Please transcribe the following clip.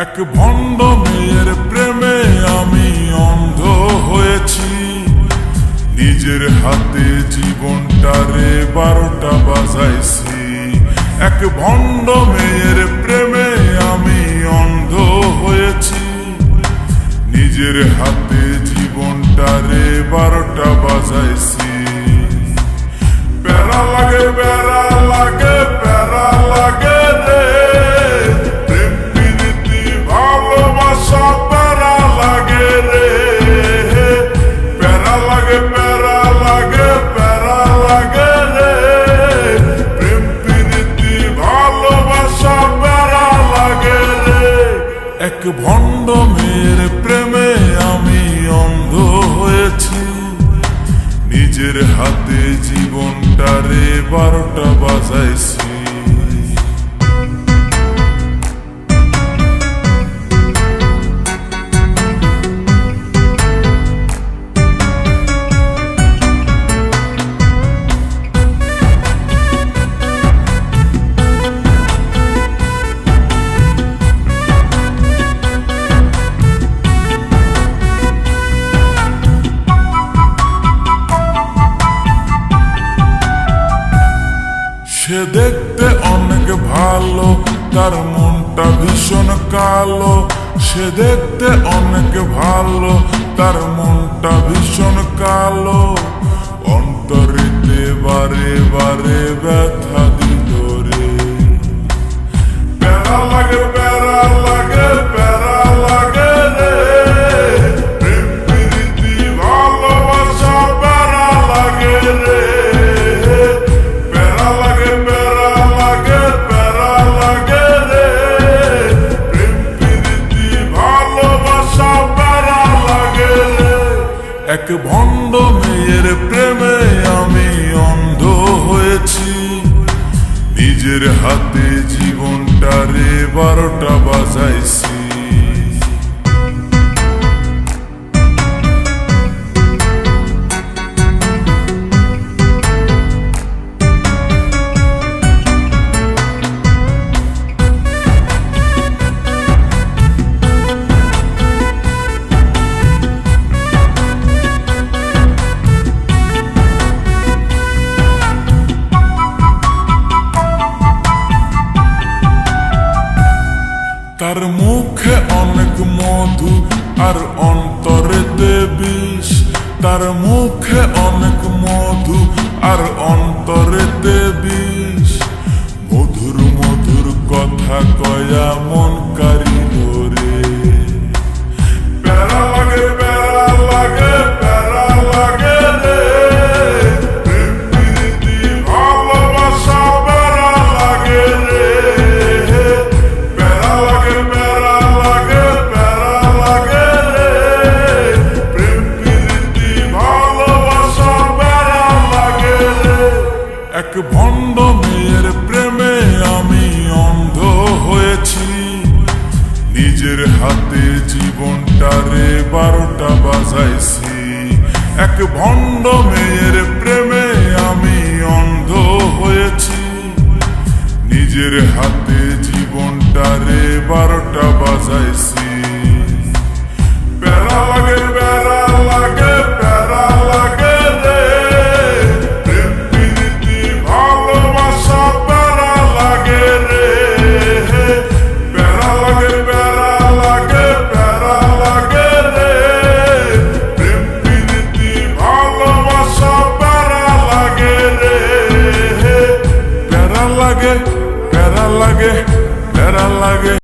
এক ভণ্ড মেয়ের প্রেমে আমি অন্ধ হয়েছি, নিজের হাতে জীবনটারে 12টা বাজাইছি। এক ভণ্ড মেয়ের প্রেমে আমি অন্ধ হয়েছি, নিজের হাতে জীবনটারে 12টা বাজাইছি। প্যারা লাগে প্যারা লাগে প্যারা লাগে রে, প্রেম প্রীতি ভালোবাসা প্যারা লাগে রে। প্যারা লাগে প্যারা লাগে প্যারা লাগে রে, প্রেম প্রীতি ভালোবাসা প্যারা লাগে রে। এক ভণ্ড মেয়ের প্রেমে আমি অন্ধ হয়েছি, নিজের হাতে জীবনটারে 12টা বাজাইছি। সে দেখতে অনেক ভালো, তার মনটা ভীষণ কালো। সে দেখতে অনেক ভালো, তার মনটা ভীষণ কালো। অন্তরেতে বারে বারে ব্যথা দিল রে। প্যারা লাগে প্যারা লাগে প্যারা লাগে রে, প্রেম প্রীতি ভালোবাসা প্যারা লাগে রে। এক ভণ্ড মেয়ের প্রেমে আমি অন্ধ হয়েছি, নিজের হাতে জীবনটারে 12টা বাজাইছি। তার মুখে অনেক মধু আর অন্তরেতে বিষ। তার মুখে অনেক মধু আর অন্তরেতে বিষ। মধুর মধুর কথা কয়া মন কারিল রে। প্যারা লাগে প্যারা লাগে প্যারা লাগে রে, প্রেম প্রীতি ভালোবাসা প্যারা লাগে রে। এক ভণ্ড মেয়ের প্রেমে আমি অন্ধ হয়েছি, নিজের হাতে জীবনটারে 12টা বাজাইছি। এক ভণ্ড মেয়ের প্রেমে আমি অন্ধ হয়েছি, নিজের হাতে জীবনটারে 12টা বাজাইছি। প্যারা লাগে প্যারা লাগে প্যারা লাগে রে, প্রেম প্রীতি ভালোবাসা প্যারা লাগে রে। প্যারা লাগে প্যারা লাগে প্যারা লাগে রে, প্রেম প্রীতি ভালোবাসা প্যারা লাগে রে। প্যারা লাগে প্যারা লাগে প্যারা লাগে।